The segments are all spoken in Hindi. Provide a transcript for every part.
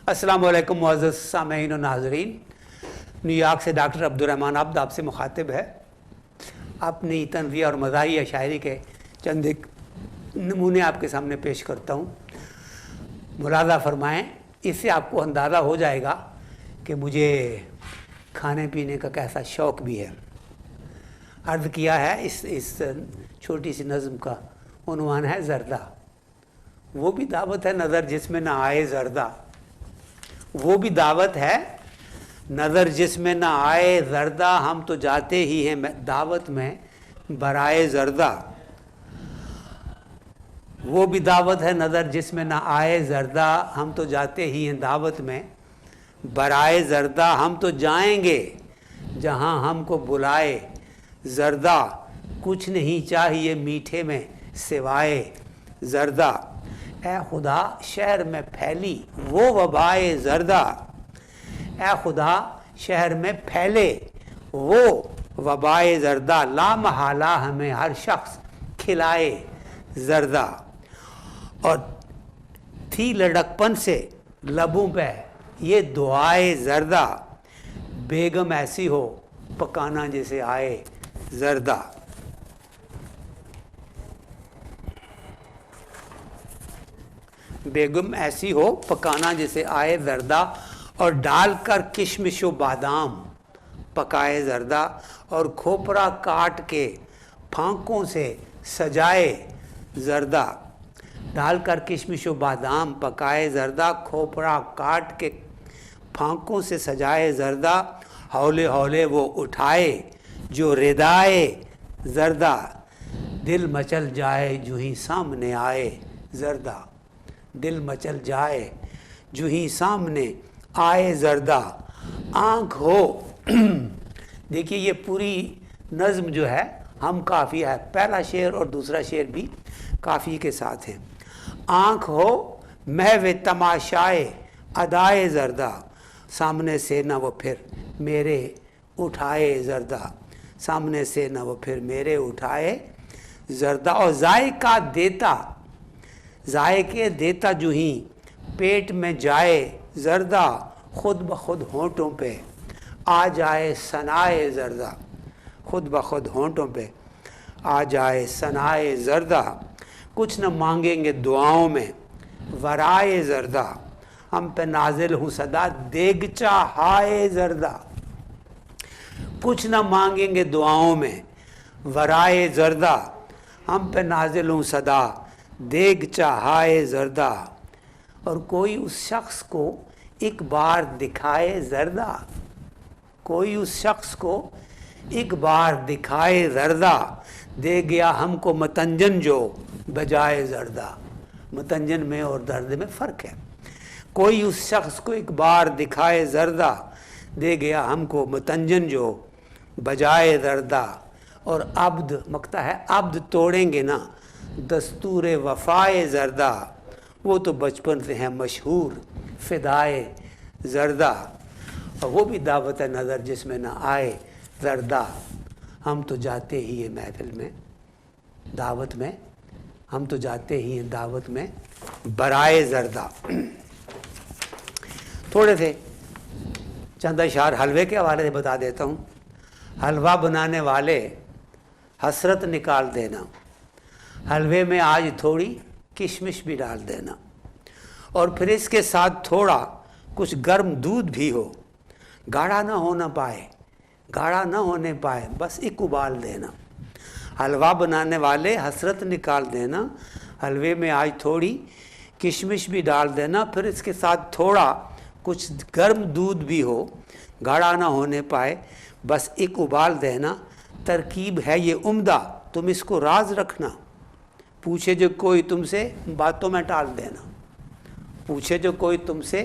अस्सलाम वालेकुम मुअज़्ज़ज़ सामईन और नाज़रीन। न्यूयॉर्क से डॉक्टर अब्दुर्रहमान अब्द आपसे मुखातिब है। अपनी तन्ज़िया और मज़ाही या शायरी के चंद एक नमूने आपके सामने पेश करता हूँ, मुलाज़ा फरमाएँ। इससे आपको अंदाज़ा हो जाएगा कि मुझे खाने पीने का कैसा शौक़ भी है। अर्ज़ किया है इस छोटी सी नज़्म का उन्वान है ज़र्दा। वो भी दावत है नज़र जिसमें ना आए ज़र्दा, वो भी दावत है नज़र जिसमें ना आए ज़र्दा, हम तो जाते ही हैं दावत में बराए ज़र्दा। वो भी दावत है नज़र जिसमें ना आए ज़र्दा, हम तो जाते ही हैं दावत में बराए ज़र्दा। हम तो जाएंगे जहां हमको बुलाए ज़र्दा, कुछ नहीं चाहिए मीठे में सिवाए ज़र्दा। ए खुदा शहर में फैली वो वबाए ज़र्दा, ए खुदा शहर में फैले वो वबाए ज़र्दा, ला महाला हमें हर शख्स खिलाए ज़र्दा। और थी लड़कपन से लबों पे ये दुआए ज़र्दा, बेगम ऐसी हो पकाना जैसे आए ज़र्दा। बेगम ऐसी हो पकाना जैसे आए ज़र्दा, और डालकर किशमिश व बादाम पकाए ज़र्दा, और खोपरा काट के फांकों से सजाए ज़र्दा। डालकर किशमिश व बादाम पकाए ज़र्दा, खोपरा काट के फांकों से सजाए ज़र्दा, हौले हौले वो उठाए जो रिदाए ज़र्दा, दिल मचल जाए जो ही सामने आए ज़र्दा, दिल मचल जाए जो ही सामने आए ज़र्दा। आँख हो देखिए ये पूरी नज़्म जो है हम काफ़ी है, पहला शेर और दूसरा शेर भी काफ़ी के साथ हैं। आँख हो महव तमाशाए अदाए ज़र्दा, सामने से न वो फिर मेरे उठाए ज़र्दा, सामने से न वो फिर मेरे उठाए ज़र्दा। और जायका देता, जायके देता जो ही पेट में जाए ज़र्दा, खुद ब खुद होंठों पे आ जाए सनाए ज़र्दा, खुद ब खुद होंठों पे आ जाए सनाए ज़र्दा। कुछ न मांगेंगे दुआओं में वराए ज़र्दा, हम पे नाजिल हूँ सदा देगचा हाय ज़र्दा। कुछ न मांगेंगे दुआओं में वराए ज़र्दा, हम पे नाजिल हूँ सदा देग चाहाए ज़र्दा। और कोई उस शख्स को एक बार दिखाए ज़र्दा, कोई उस शख्स को एक बार दिखाए ज़र्दा, दे गया हमको मतंजन जो बजाए ज़र्दा। मतंजन में और दर्द में फ़र्क है। कोई उस शख्स को एक बार दिखाए ज़र्दा, दे गया हमको मतंजन जो बजाए ज़र्दा। और अब्द मकता है, अब्द तोड़ेंगे ना दस्तूर वफ़ाए ज़र्दा, वो तो बचपन से हैं मशहूर फ़िदाए ज़र्दा। और वो भी दावत है नज़र जिसमें ना आए ज़र्दा, हम तो जाते ही हैं महफिल में दावत में, हम तो जाते ही हैं दावत में बराए ज़र्दा। थोड़े से चंद अशार हलवे के हवाले से बता देता हूँ। हलवा बनाने वाले हसरत निकाल देना, हलवे में आज थोड़ी किशमिश भी डाल देना, और फिर इसके साथ थोड़ा कुछ गर्म दूध भी हो, गाढ़ा ना होना पाए, गाढ़ा ना होने पाए, बस एक उबाल देना। हलवा बनाने वाले हसरत निकाल देना, हलवे में आज थोड़ी किशमिश भी डाल देना, फिर इसके साथ थोड़ा कुछ गर्म दूध भी हो, गाढ़ा ना होने पाए, बस एक उबाल देना। तरकीब है ये उम्दा, तुम इसको राज रखना, पूछे जो कोई तुमसे बातों में टाल देना, पूछे जो कोई तुमसे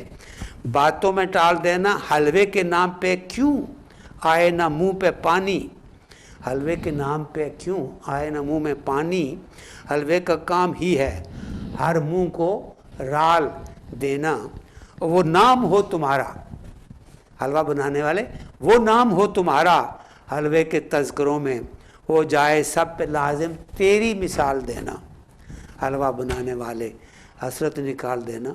बातों में टाल देना। हलवे के नाम पे क्यों आए ना मुंह पे पानी, हलवे के नाम पे क्यों आए ना मुंह में पानी, हलवे का काम ही है हर मुंह को राल देना। और वो नाम हो तुम्हारा, हलवा बनाने वाले वो नाम हो तुम्हारा, हलवे के तज़किरों में हो जाए सब पे लाजिम तेरी मिसाल देना। हलवा बनाने वाले हसरत निकाल देना,